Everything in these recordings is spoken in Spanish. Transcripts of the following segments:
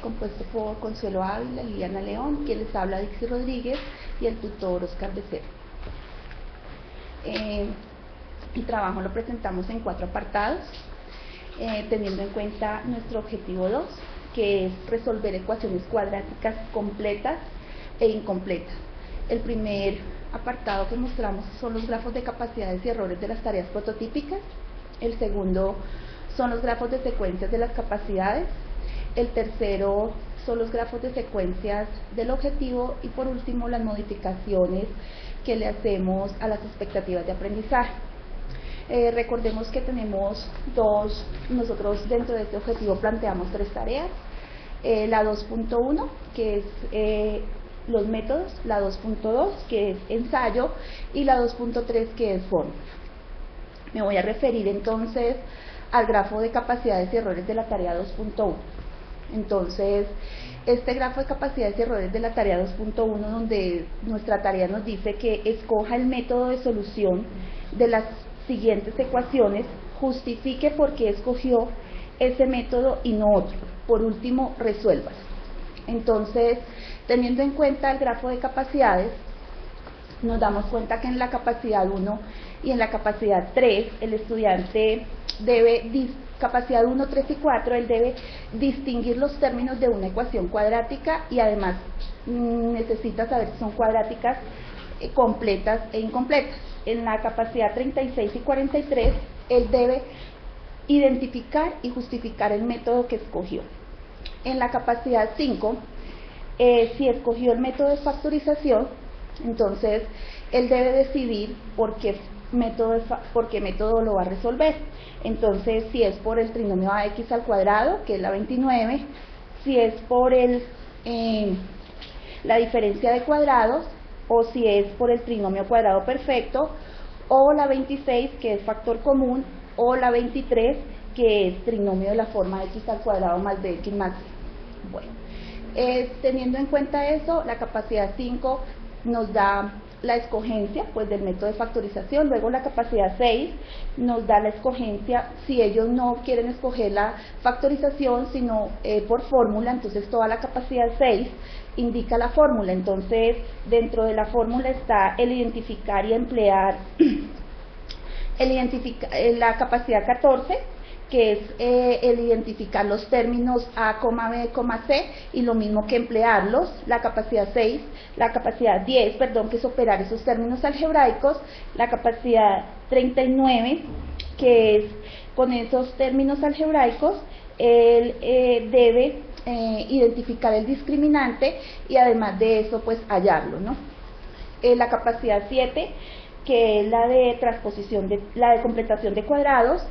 compuesto por Consuelo Ávila, Liliana León, quien les habla Dixie Rodríguez y el tutor Oscar Becerra. El trabajo lo presentamos en 4 apartados, teniendo en cuenta nuestro objetivo 2, que es resolver ecuaciones cuadráticas completas e incompletas. El primer apartado que mostramos son los grafos de capacidades y errores de las tareas prototípicas. El segundo son los grafos de secuencias de las capacidades. El tercero son los grafos de secuencias del objetivo y por último las modificaciones que le hacemos a las expectativas de aprendizaje. Recordemos que tenemos nosotros dentro de este objetivo planteamos 3 tareas, la 2.1 que es los métodos, la 2.2 que es ensayo y la 2.3 que es fórmula. Me voy a referir entonces al grafo de capacidades y errores de la tarea 2.1. Entonces, este grafo de capacidades y errores de la tarea 2.1, donde nuestra tarea nos dice que escoja el método de solución de las siguientes ecuaciones, justifique por qué escogió ese método y no otro. Por último, resuélvalo. Entonces, teniendo en cuenta el grafo de capacidades, nos damos cuenta que en la capacidad 1 y en la capacidad 3, el estudiante debe, capacidad 1, 3 y 4, él debe distinguir los términos de una ecuación cuadrática y además necesita saber si son cuadráticas completas e incompletas. En la capacidad 36 y 43, él debe identificar y justificar el método que escogió. En la capacidad 5, si escogió el método de factorización, entonces él debe decidir por qué método lo va a resolver. Entonces, si es por el trinomio ax al cuadrado, que es la 29, si es por la diferencia de cuadrados, o si es por el trinomio cuadrado perfecto, o la 26, que es factor común, o la 23, que es trinomio de la forma x al cuadrado más bx máximo. Bueno, teniendo en cuenta eso, la capacidad 5 nos da la escogencia pues del método de factorización. Luego la capacidad 6 nos da la escogencia si ellos no quieren escoger la factorización sino por fórmula. Entonces toda la capacidad 6 indica la fórmula. Entonces dentro de la fórmula está el identificar y emplear la capacidad 14, que es el identificar los términos A, B, C, y lo mismo que emplearlos. La capacidad 6, la capacidad 10, perdón, que es operar esos términos algebraicos. La capacidad 39, que es con esos términos algebraicos, él debe identificar el discriminante y además de eso, pues hallarlo, ¿no? La capacidad 7, que es la de transposición, la de completación de cuadrados,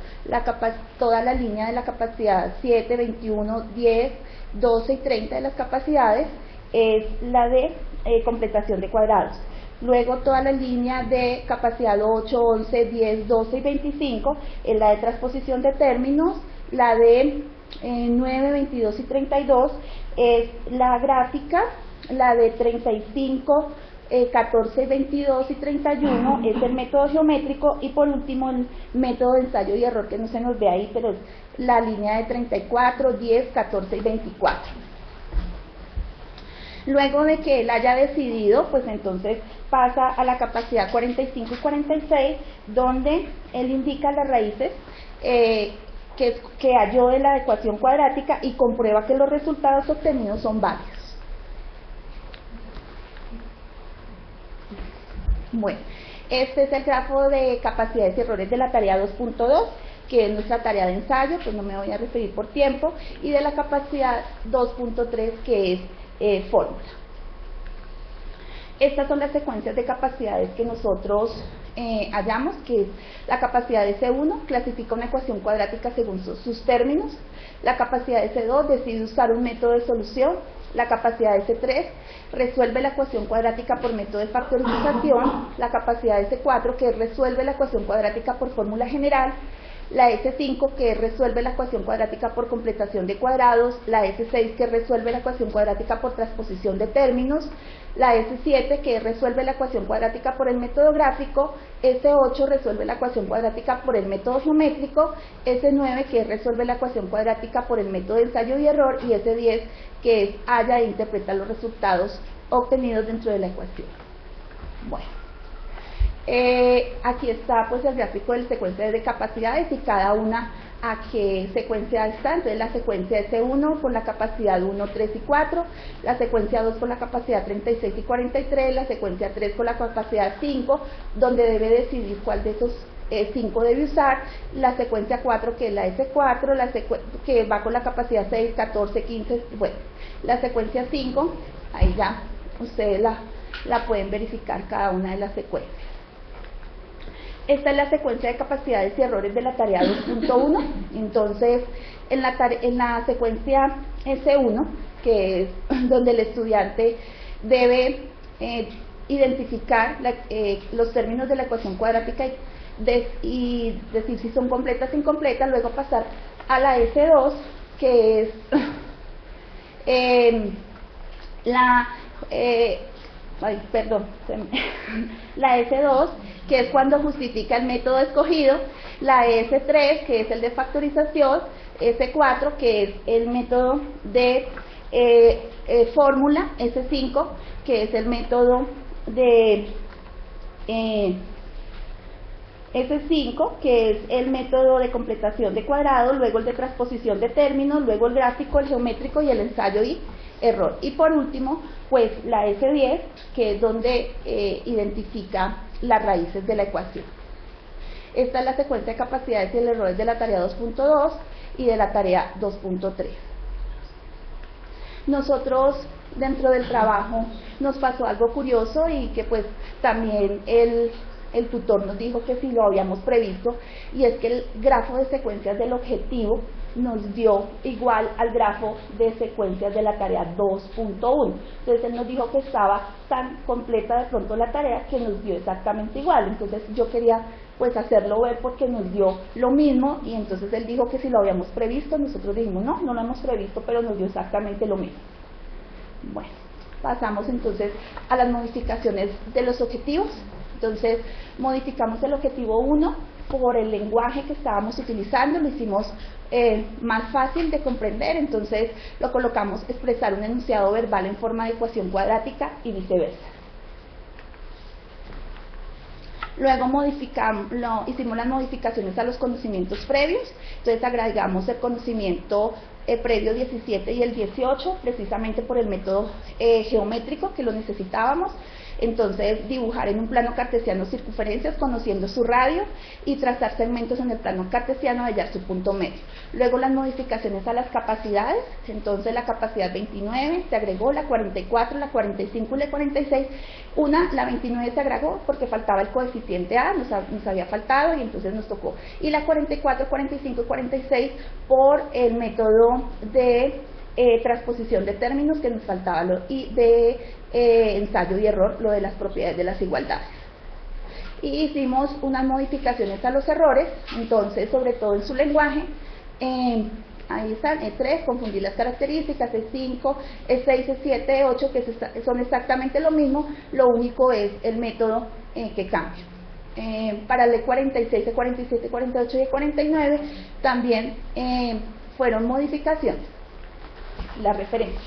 toda la línea de la capacidad 7, 21, 10, 12 y 30 de las capacidades es la de completación de cuadrados. Luego toda la línea de capacidad 8, 11, 10, 12 y 25 es la de transposición de términos. La de 9, 22 y 32 es la gráfica. La de 35, 14, 22 y 31 es el método geométrico, y por último el método de ensayo y error, que no se nos ve ahí, pero es la línea de 34, 10, 14 y 24. Luego de que él haya decidido, pues entonces pasa a la capacidad 45 y 46, donde él indica las raíces que halló de la ecuación cuadrática y comprueba que los resultados obtenidos son válidos. Bueno, este es el grafo de capacidades y errores de la tarea 2.2, que es nuestra tarea de ensayo, pues no me voy a referir por tiempo, y de la capacidad 2.3, que es fórmula. Estas son las secuencias de capacidades que nosotros hallamos, que es la capacidad de C1, clasifica una ecuación cuadrática según sus términos. La capacidad de C2 decide usar un método de solución. La capacidad de C3 resuelve la ecuación cuadrática por método de factorización. La capacidad de C4, que resuelve la ecuación cuadrática por fórmula general. la S5 que resuelve la ecuación cuadrática por completación de cuadrados, la S6 que resuelve la ecuación cuadrática por transposición de términos, la S7 que resuelve la ecuación cuadrática por el método gráfico, S8 resuelve la ecuación cuadrática por el método geométrico, S9 que resuelve la ecuación cuadrática por el método de ensayo y error, y S10 que es halla e interpreta los resultados obtenidos dentro de la ecuación. Bueno, aquí está pues el gráfico de secuencias de capacidades y cada una a qué secuencia está. Entonces la secuencia S1 con la capacidad 1, 3 y 4, la secuencia 2 con la capacidad 36 y 43, la secuencia 3 con la capacidad 5, donde debe decidir cuál de esos 5 debe usar, la secuencia 4 que es la S4, que va con la capacidad 6, 14, 15, bueno, la secuencia 5, ahí ya ustedes la pueden verificar cada una de las secuencias. Esta es la secuencia de capacidades y errores de la tarea 2.1. Entonces, en la secuencia S1, que es donde el estudiante debe identificar los términos de la ecuación cuadrática y decir si son completas o incompletas, luego pasar a la S2, que es la S2, que es cuando justifica el método escogido, la S3, que es el de factorización, S4, que es el método de fórmula, S5, que es el método de S5, que es el método de completación de cuadrados, luego el de transposición de términos, luego el gráfico, el geométrico y el ensayo y error. Y por último, pues la S10, que es donde identifica las raíces de la ecuación. Esta es la secuencia de capacidades y errores de la tarea 2.2 y de la tarea 2.3. Nosotros dentro del trabajo nos pasó algo curioso y que pues también el tutor nos dijo que si lo habíamos previsto, y es que el grafo de secuencias del objetivo nos dio igual al grafo de secuencias de la tarea 2.1. Entonces él nos dijo que estaba tan completa de pronto la tarea que nos dio exactamente igual. Entonces yo quería pues hacerlo ver porque nos dio lo mismo, y entonces él dijo que si lo habíamos previsto. Nosotros dijimos no lo hemos previsto, pero nos dio exactamente lo mismo. Bueno, pasamos entonces a las modificaciones de los objetivos. Entonces modificamos el objetivo 1 por el lenguaje que estábamos utilizando, lo hicimos más fácil de comprender. Entonces lo colocamos expresar un enunciado verbal en forma de ecuación cuadrática y viceversa. Luego hicimos las modificaciones a los conocimientos previos. Entonces agregamos el conocimiento previo 17 y el 18, precisamente por el método geométrico que lo necesitábamos. Entonces, dibujar en un plano cartesiano circunferencias conociendo su radio y trazar segmentos en el plano cartesiano, hallar su punto medio. Luego las modificaciones a las capacidades. Entonces la capacidad 29 se agregó, la 44, la 45 y la 46. La 29 se agregó porque faltaba el coeficiente A, nos había faltado y entonces nos tocó. Y la 44, 45 y 46 por el método de transposición de términos que nos faltaba, y de ensayo y error, lo de las propiedades de las igualdades. Y hicimos unas modificaciones a los errores, entonces sobre todo en su lenguaje. Ahí están, E3, confundir las características, E5, E6, E7, E8, que son exactamente lo mismo, lo único es el método que cambia. Para el E46, E47, E48 y E49 también fueron modificaciones. La referencia.